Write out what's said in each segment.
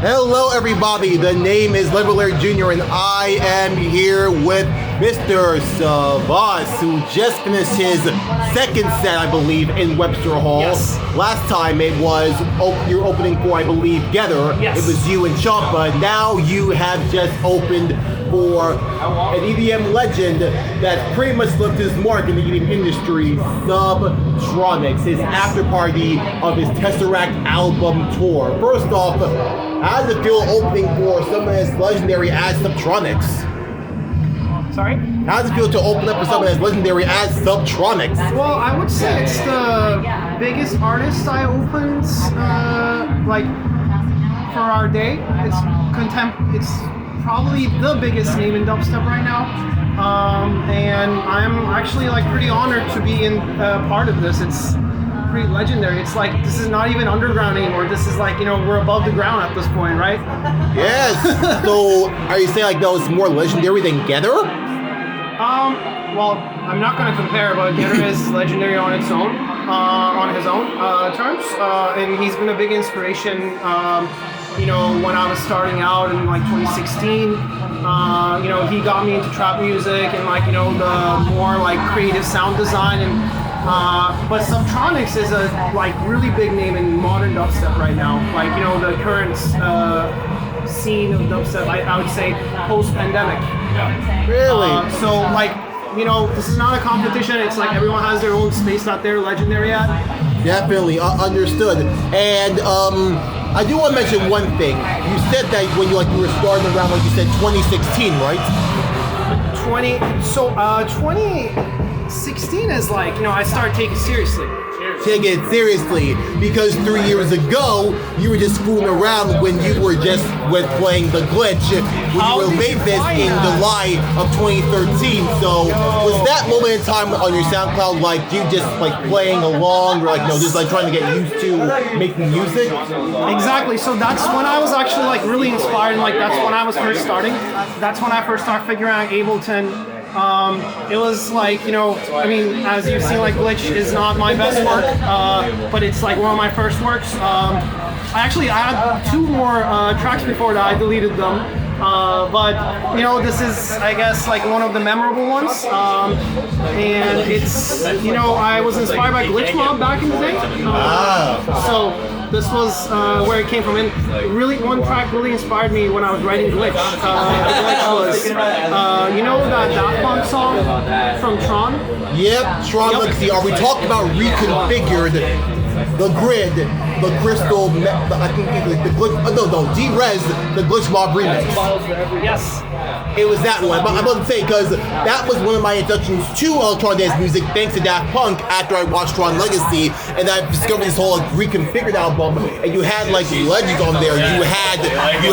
Hello everybody, the name is Levelary Jr. and I am here with Mr. SAVAS, who just finished his second set, I believe, in Webster Hall. Yes. Last time it was your opening for, I believe, Gether. Yes. It was you and Champa. Now you have just opened for an EDM legend that pretty much left his mark in the EDM industry, Subtronics, his afterparty of his Tesseract album tour. First off, how does it feel opening for someone as legendary as Subtronics? Sorry? How does it feel to open up for someone as legendary as Subtronics? Well, I would say it's the biggest artist I opened, for our day. It's probably the biggest name in dubstep right now. And I'm actually pretty honored to be in part of this. It's pretty legendary. It's like, this is not even underground anymore. This is we're above the ground at this point, right? Yes. So are you saying that was more legendary than Gether? Well, I'm not going to compare, but Gether is legendary on its own, on his own terms, and he's been a big inspiration. When I was starting out in 2016, he got me into trap music and the more creative sound design and. But Subtronics is a really big name in modern dubstep right now. The current scene of dubstep, I would say post-pandemic. Really? This is not a competition. It's everyone has their own space that they're legendary at. Definitely understood. And I do want to mention one thing. You said that when you were starting around, 2016, right? 2016 is I started taking it seriously. Take it seriously, because 3 years ago you were just fooling around when you were just playing The Glitch when you released this in July of 2013. So was that moment in time on your SoundCloud you just playing along or just trying to get used to making music? Exactly. So that's when I was actually really inspired and that's when I was first starting. That's when I first started figuring out Ableton. It was as you've seen, Glitch is not my best work, but it's one of my first works. I had two more tracks before that. I deleted them. But this is, I guess, one of the memorable ones. And it's, I was inspired by Glitch Mob back in the day. So this was where it came from. And really, one track really inspired me when I was writing Glitch. Glitch was, that Daft Punk song from Tron? Yep, Tron Legacy. Are we talking about Reconfigured, the Grid, the Crystal, I think the Glitch, D-Rez, the Glitch Mob remix? Yes. It was that one. But I'm about to say, because that was one of my introductions to electronic dance music, thanks to Daft Punk, after I watched Tron Legacy, and I discovered this whole Reconfigured album, and you had legends on there. You had you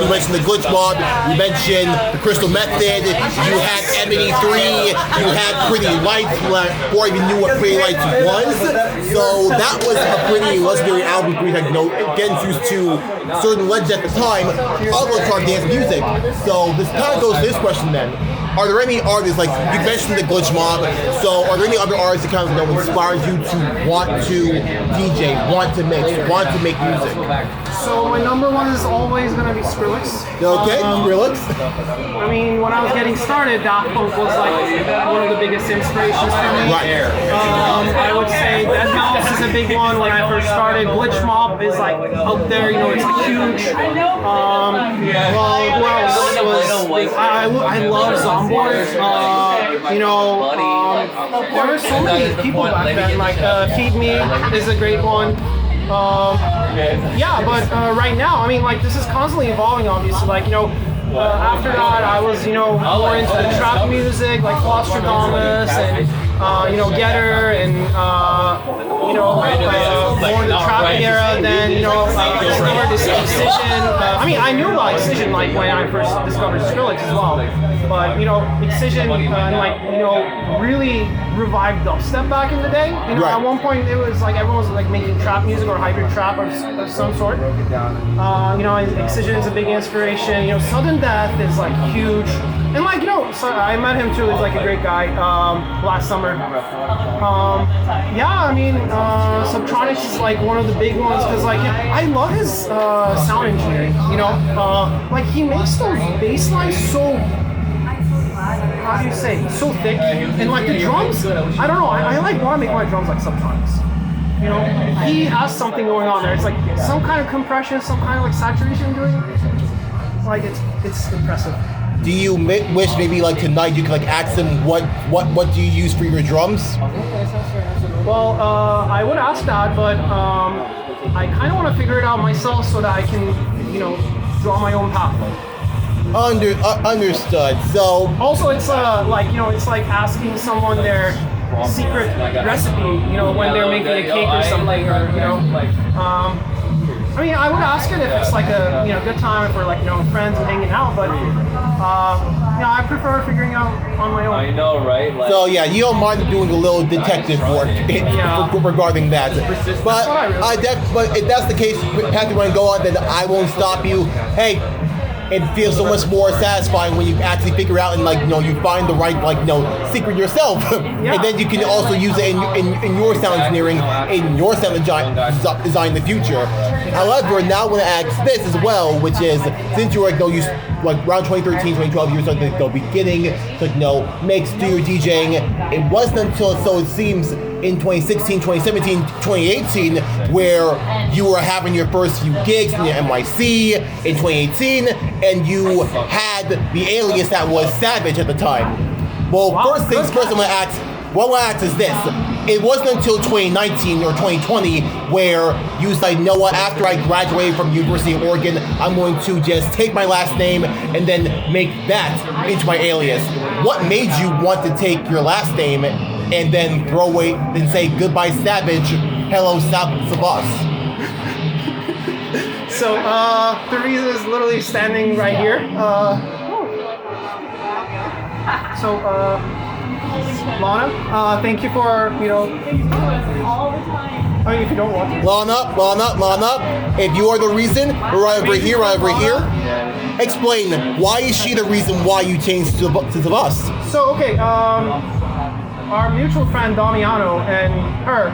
mentioned the Glitch Mob, you mentioned the Crystal Method, you had M83, you had Pretty Lights, before I even knew what Pretty Lights was. So that was a pretty legendary album for me, getting used to certain legends at the time of electronic dance music. So this kind of goes to this question then. Are there any artists, you mentioned the Glitch Mob, so are there any other artists that inspires you to want to DJ, want to mix, want to make music? So my number one is always going to be Skrillex. Okay, Skrillex. When I was getting started, Daft Punk was one of the biggest inspirations for me. Right. I would say deadmau5 is a big one when I first started. Glitch Mob is out there, it's huge. Who else? I love Zomboid. There were so many people back then. Feed Me is a great one. But right now, this is constantly evolving, obviously. After that, I was, more into the trap music, Flosstradamus and, Getter and, more the trap era. Then, I discovered this Excision. I knew about Excision, when I first discovered Skrillex as well. But, Excision, really revived dubstep back in the day. At one point, it was everyone was making trap music or hybrid trap of some sort. Excision is a big inspiration. Sudden Death is huge. And like, you know, so I met him too. He's like a great guy. Last summer. Yeah, I mean, Subtronics is like one of the big ones because like I love his sound engineering. You know, like he makes those bass lines so. How do you say? So thick, and like the drums. I don't know. I like want to make my drums like Subtronics. You know, he has something going on there. It's like some kind of compression, some kind of like saturation doing it. Like it's impressive. Do you wish maybe like tonight you could like ask him what do you use for your drums? Well, I would ask that, but I kind of want to figure it out myself so that I can, you know, draw my own path. Understood. So also, it's like, you know, it's like asking someone their secret recipe, you know, when they're making a cake or something, or you know. I mean, I would ask it if it's like a, you know, good time if we're like, you know, friends and hanging out, but you know, I prefer figuring out on my own. I know, right? Like, so yeah, you don't mind doing a little detective work regarding that. But but if that's the case, Patrick, want to go on, then I won't stop you. Hey. It feels so much more satisfying when you actually figure out and like, you know, you find the right, like, you know, secret yourself. And then you can also use it in your sound engineering, in your sound design in the future. However, now I want to ask this as well, which is, since you're like, you know, you like around 2013, 2012, you're like the beginning, like, you know, make studio DJing. It wasn't until, so it seems, in 2016, 2017, 2018, where you were having your first few gigs in your NYC in 2018, and you had the alias that was Savage at the time. Well, first things first, I'm gonna ask, what I want to ask is this. It wasn't until 2019 or 2020 where you said, you know what, after I graduated from University of Oregon, I'm going to just take my last name and then make that into my alias. What made you want to take your last name and then throw away, then say goodbye Savage, hello SAVAS? So the reason is literally standing right here. Lana, thank you for, you know, I mean, if you don't want to. Lana, if you are the reason, right over here, explain, why is she the reason why you changed to SAVAS? So, okay, our mutual friend Damiano and her,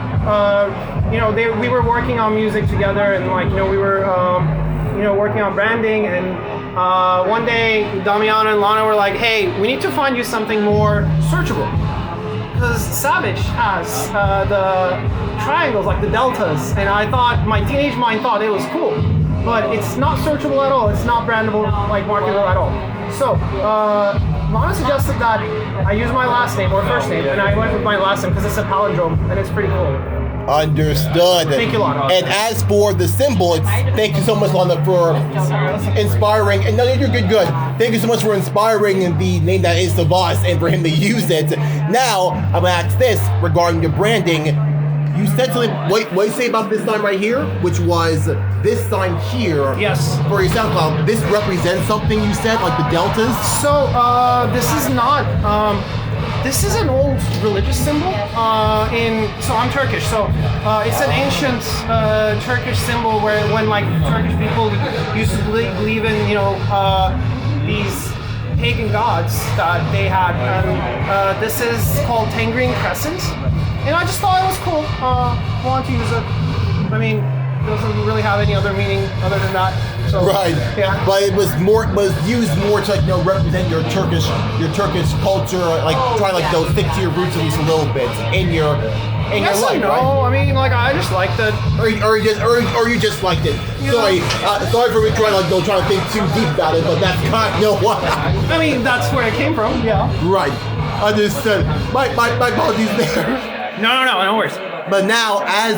you know, we were working on music together, and like, you know, we were, you know, working on branding, and one day Damiano and Lana were like, hey, we need to find you something more searchable. Because Savage has the triangles, like the deltas, and I thought, my teenage mind thought it was cool, but it's not searchable at all, it's not brandable, like marketable at all. So, Lana suggested that I use my last name or first name, and I went with my last name because it's a palindrome, and it's pretty cool. Understood. Thank you, Lana. And as for the symbol, thank you so much, Lana, for inspiring. And no, you're good. Thank you so much for inspiring the name that is SAVAS and for him to use it. Now, I'm gonna ask this regarding your branding. You said something. What do you say about this sign right here? Which was this sign here. Yes. For your SoundCloud, this represents something you said, like the deltas. So this is not. This is an old religious symbol. So I'm Turkish. So it's an ancient Turkish symbol where when like Turkish people used to believe in, you know, these pagan gods that they had. And this is called Tangering Crescent. And I just thought it was cool. Wanted to use it. I mean, it doesn't really have any other meaning other than that. So, right. Yeah. But it was used more to, like, you know, represent your Turkish culture, like try like those stick to your roots at least a little bit in your yes, life, no, right? I mean, like, I just liked it. Or you just liked it. Sorry for me trying to think too deep about it, but that's kind of, you know what? I mean, that's where it came from. Yeah. Right. Understood. My apologies there. No worries. But now as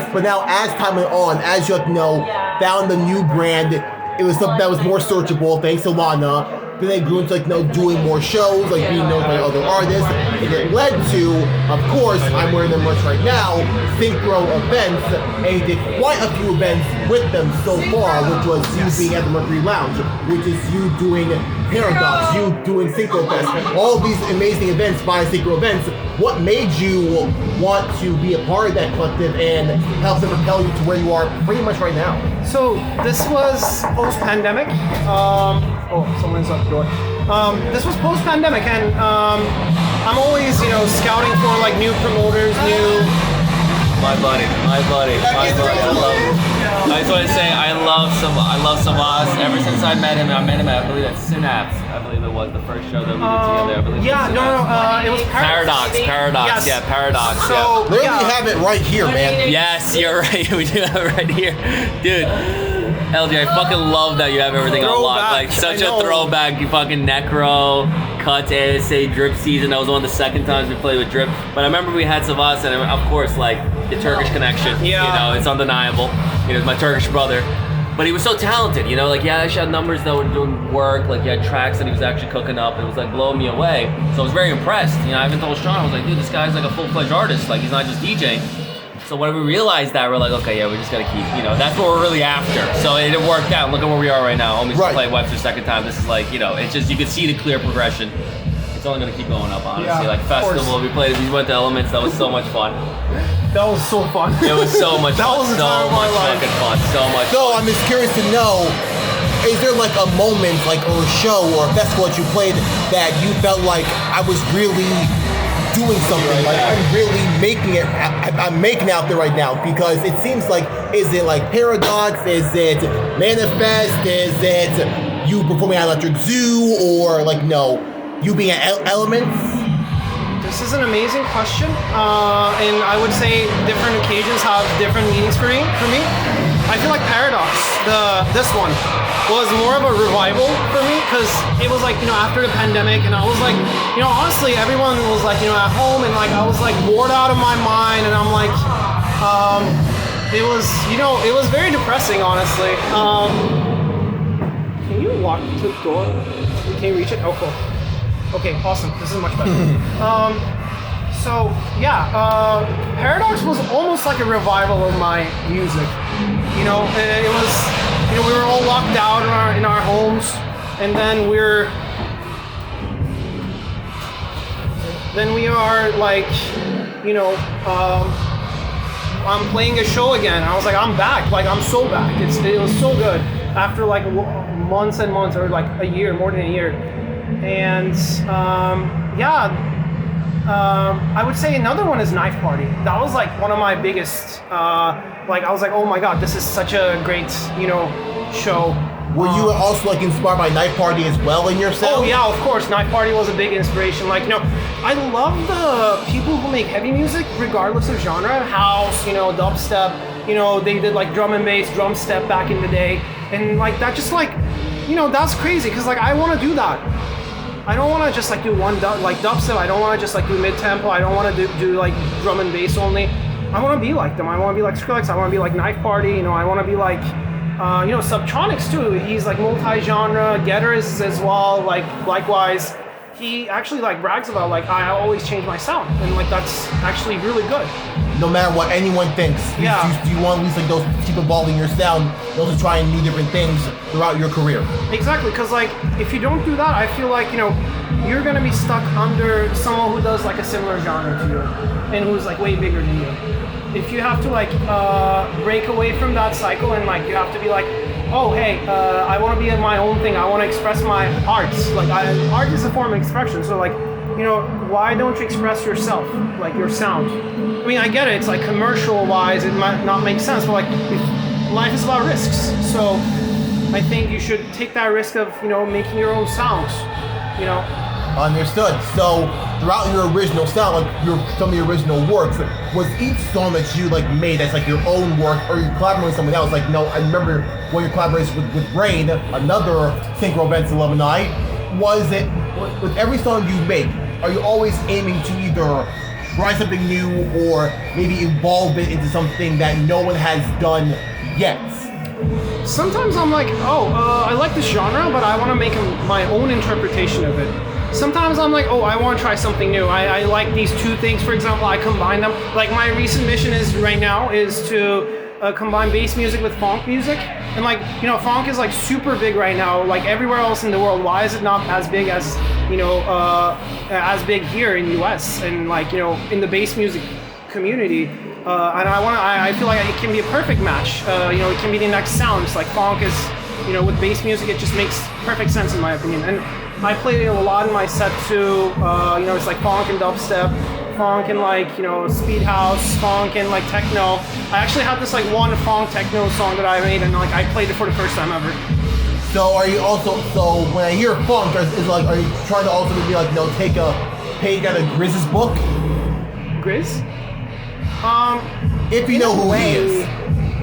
time went on, as you, you know, found the new brand, it was something that was more searchable, thanks to Lana. Then they grew into, like, you know, doing more shows, like being known by other artists. And it led to, of course, I'm wearing them much right now, SynchroEvents, and he did quite a few events with them so far, which was you being at the Mercury Lounge, which is you doing Paradox, you doing SynchroEvents, all these amazing events by SynchroEvents. What made you want to be a part of that collective and help them propel you to where you are pretty much right now? So this was post-pandemic. Someone's at the door. This was post-pandemic, and I'm always, scouting for like new promoters, My buddy. I love him. I just want to say I love SAVAS. Ever since I met him I believe at Synapse. I believe it was the first show that we did together. I believe it was Paradox. Yes. Yeah, Paradox. So, Literally have it right here, man. Yes, you're right. We do have it right here, dude. LG, I fucking love that you have everything unlocked. Like such a throwback. You fucking Necro, Cuts, ASA, Drip season. That was one of the second times we played with Drip. But I remember we had SAVAS, and of course, like the Turkish connection. Yeah. It's undeniable. My Turkish brother. But he was so talented, he actually had numbers that were doing work, like he had tracks that he was actually cooking up. It was like blowing me away. So I was very impressed. I even told Sean, I was like, dude, this guy's like a full-fledged artist. Like he's not just DJing. So when we realized that, we're like, okay, yeah, we just gotta keep, that's what we're really after. So it worked out. Look at where we are right now. Homies played Webster second time. This is like, it's just, you can see the clear progression. It's only gonna keep going up, honestly. Yeah, like festival, we went to Elements. That was so much fun. That was so fun. It was so much That fun. was the So time of my much life. fucking fun. So much So fun. I'm just curious to know, is there like a moment, like or a show or a festival that you played that you felt like I was really doing something, like I'm really making it, I'm making it out there right now? Because it seems like, is it like Paradox, is it Manifest, is it you performing at Electric Zoo, or like no, you being at Elements? This is an amazing question, and I would say different occasions have different meanings for me. I feel like Paradox, this one, was more of a revival for me because it was like, after the pandemic, and I was like, honestly, everyone was like, at home, and like I was like bored out of my mind, and I'm like, it was, it was very depressing, honestly. Can you walk to the door? Can you reach it? Oh, cool. Okay, awesome. This is much better. Paradox was almost like a revival of my music. It was, we were all locked out in our homes, and then we are like, I'm playing a show again. I was like, I'm back. Like, I'm so back. It was so good after like months and months, or like a year, more than a year. And I would say another one is Knife Party. That was like one of my biggest, I was like, oh my god, this is such a great, show. Were you also like inspired by Knife Party as well in your sound? Oh yeah, of course. Knife Party was a big inspiration. Like, I love the people who make heavy music, regardless of genre. House, dubstep. They did like drum and bass, drum step back in the day, and like that just like, that's crazy because like I want to do that. I don't want to just like do one dubstep. I don't want to just like do mid-tempo. I don't want to do like drum and bass only. I want to be like them. I want to be like Skrillex. I want to be like Knife Party. I want to be like, Subtronics too. He's like multi-genre. Getter is as well. Like likewise, he actually like brags about like I always change my sound, and like that's actually really good. No matter what anyone thinks, you want at least like those keep evolving your sound, those are trying new different things throughout your career. Exactly, because like if you don't do that, I feel like you're gonna be stuck under someone who does like a similar genre to you, and who's like way bigger than you. If you have to like break away from that cycle, and like you have to be like, oh hey, I want to be in my own thing. I want to express my arts. Like art is a form of expression. So like, why don't you express yourself, like your sound? I mean, I get it. It's like commercial-wise, it might not make sense, but like life is about risks. So I think you should take that risk of making your own sounds. Understood. So throughout your original sound, like some of your original works, was each song that you like made that's like your own work, or you collaborated with someone else? Like, no, I remember when you collaborated with Brain, another SynchroEvents alumni. Was it with every song you make? Are you always aiming to either try something new or maybe evolve it into something that no one has done yet? Sometimes I'm like, I like this genre, but I want to make my own interpretation of it. Sometimes I'm like, I want to try something new. I like these two things, for example, I combine them. Like my recent mission right now is to combine bass music with funk music. And like, you know, funk is like super big right now, like everywhere else in the world. Why is it not as big as, you know, as big here in the US and like, you know, in the bass music community? And I feel like it can be a perfect match. You know, it can be the next sound. It's like funk is, you know, with bass music, it just makes perfect sense in my opinion. And I played it a lot in my set too. You know, it's like funk and dubstep, funk and like, you know, speed house, funk and like techno. I actually have this like one funk techno song that I made, and like I played it for the first time ever. So are you also, so when I hear funk, is like, are you trying to also be like, you know, take a page out of Grizz's book? Grizz? If you know who he is.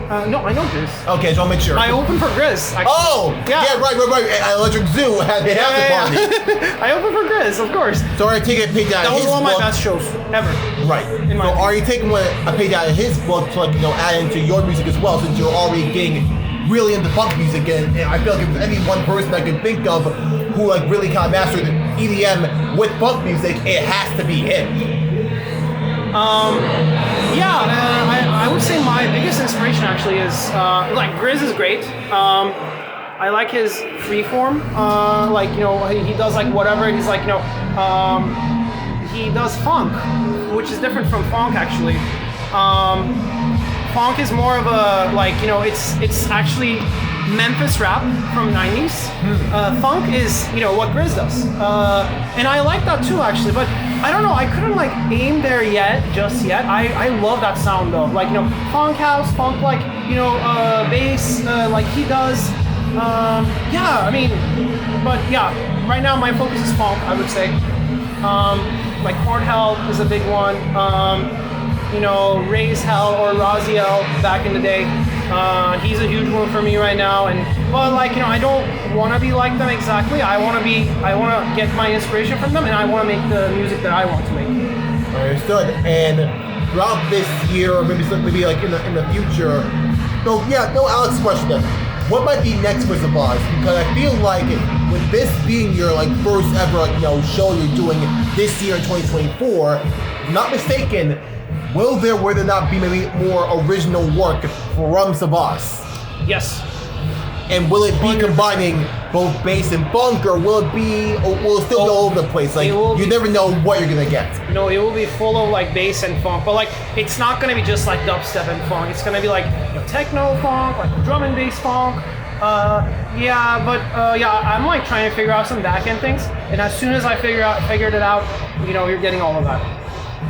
No, I know Grizz. Okay, so I'll make sure. I opened for Grizz, actually. Oh! Yeah, right. At Electric Zoo had the Afterparty. I opened for Grizz, of course. So are you taking a page out of his book? That was one of my best shows ever. Right. So are you taking a page out of his book to like, you know, add into your music as well, since you're already getting really into funk music? And I feel like if there's any one person I can think of who like really kind of mastered EDM with funk music, it has to be him. I would say my biggest inspiration actually is like Grizz is great. I like his freeform. Like, you know, he does like whatever. He's like, you know, he does funk, which is different from funk actually. Funk is more of a like, you know, it's actually Memphis rap from 90s. Funk is, you know, what Grizz does. And I like that too actually, but I don't know, I couldn't like aim there just yet. I love that sound though. Like, you know, funk house, funk like, you know, bass, like he does. Yeah, I mean, but yeah, right now my focus is funk, I would say. Like Corn Hell is a big one. You know, Raise Hell or Raziel back in the day. He's a huge one for me right now, but like, you know, I don't want to be like them exactly. I want to get my inspiration from them, and I want to make the music that I want to make. Understood. And throughout this year, or maybe like in the future, no, Alex, question then. What might be next for SAVAS? Because I feel like with this being your like first ever, you know, show you're doing this year in 2024, not mistaken, will there not be maybe more original work from SAVAS? Yes. And will it be combining both bass and funk, or will it still be all over the place? Like, you never know what you're gonna get. No, it will be full of like bass and funk, but like it's not gonna be just like dubstep and funk. It's gonna be like, you know, techno funk, like drum and bass funk. I'm like trying to figure out some back end things, and as soon as I figured it out, you know, you're getting all of that.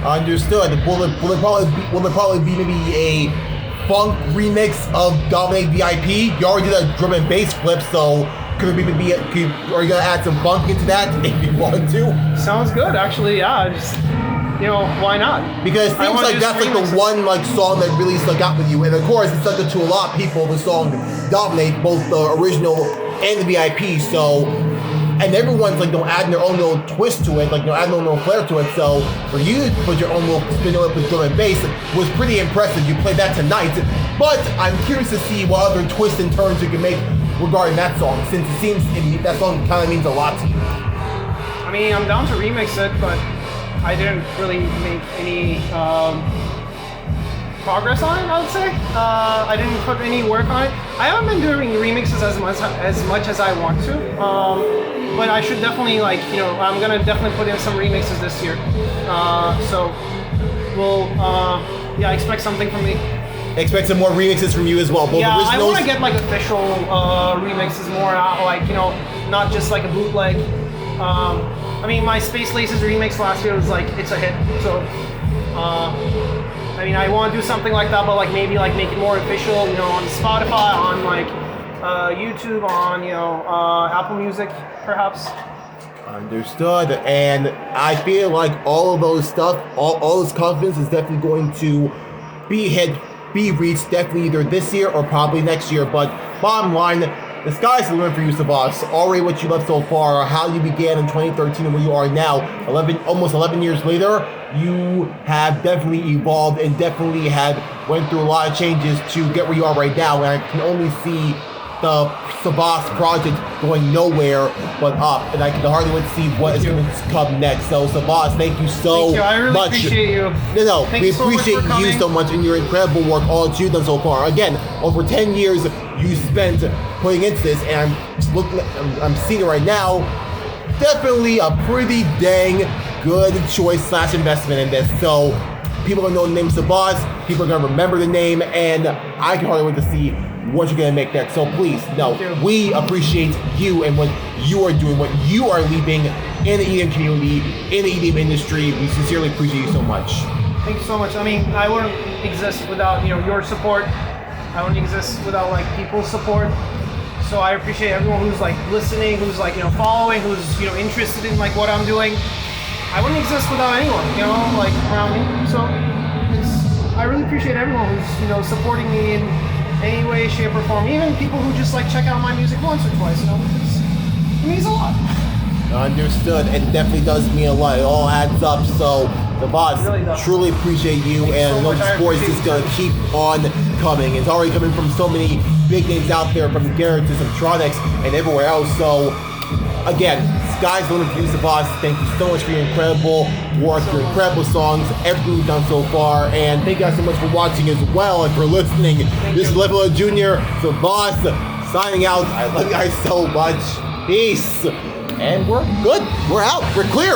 Understood. Will there probably be maybe a funk remix of Dominate VIP? You already did a drum and bass flip, so are you gonna add some funk into that if you want to? Sounds good, actually. Yeah, just, you know, why not? Because it seems like that's like the one like song that really stuck out with you, and of course it stuck out to a lot of people. The song Dominate, both the original and the VIP. So. And everyone's like, adding their own little twist to it, like, adding their own little flair to it. So for you to put your own little spin on it with drum and bass was pretty impressive. You played that tonight, but I'm curious to see what other twists and turns you can make regarding that song, since it seems that song kind of means a lot to you. I mean, I'm down to remix it, but I didn't really make any progress on it, I would say. I didn't put any work on it. I haven't been doing remixes as much as I want to. But I should definitely, like, you know, I'm gonna definitely put in some remixes this year. So we'll, expect something from me. Expect some more remixes from you as well. Both originals. I want to get like official remixes more out, like, you know, not just like a bootleg. I mean, my Space Laces remix last year was like, it's a hit. So, I mean, I want to do something like that, but like maybe like make it more official, you know, on Spotify, on like YouTube, on, you know, Apple Music, perhaps. Understood. And I feel like all of those stuff, all this confidence is definitely going to be reached definitely either this year or probably next year. But bottom line, the sky's the limit for you, SAVAS. Already what you love so far, how you began in 2013 and where you are now, almost 11 years later, you have definitely evolved and definitely have went through a lot of changes to get where you are right now. And I can only see the SAVAS project going nowhere but up, and I can hardly wait to see what is going to come next. So SAVAS, thank you so I really much. appreciate you. No, Thank we you so much appreciate for you coming. so much and your incredible work, all that you've done so far. Again, over 10 years you spent putting into this, and I'm seeing it right now. Definitely a pretty dang good choice / investment in this. So people are going to know the name SAVAS, people are going to remember the name, and I can hardly wait to see what you're going to make next. So please, we appreciate you and what you are doing, what you are leaving in the EDM community, in the EDM industry. We sincerely appreciate you so much. Thank you so much. I mean, I wouldn't exist without your support. I wouldn't exist without like people's support. So I appreciate everyone who's like listening, who's like following, who's interested in like what I'm doing. I wouldn't exist without anyone, like around me. So I really appreciate everyone who's supporting me in any way, shape, or form. Even people who just like check out my music once or twice. It means a lot. Understood. It definitely does mean a lot. It all adds up. So SAVAS, Really does. truly appreciate you, and so I know much. the I sport is appreciate just going to keep on coming. It's already coming from so many big names out there, from Garrett to Subtronics and everywhere else. So again, sky's the limit for you, SAVAS. Thank you so much for your incredible work, your incredible songs, everything you've done so far, and thank you guys so much for watching as well and for listening. This is Level Junior, SAVAS signing out. I love you guys so much. Peace. And we're good. We're out. We're clear.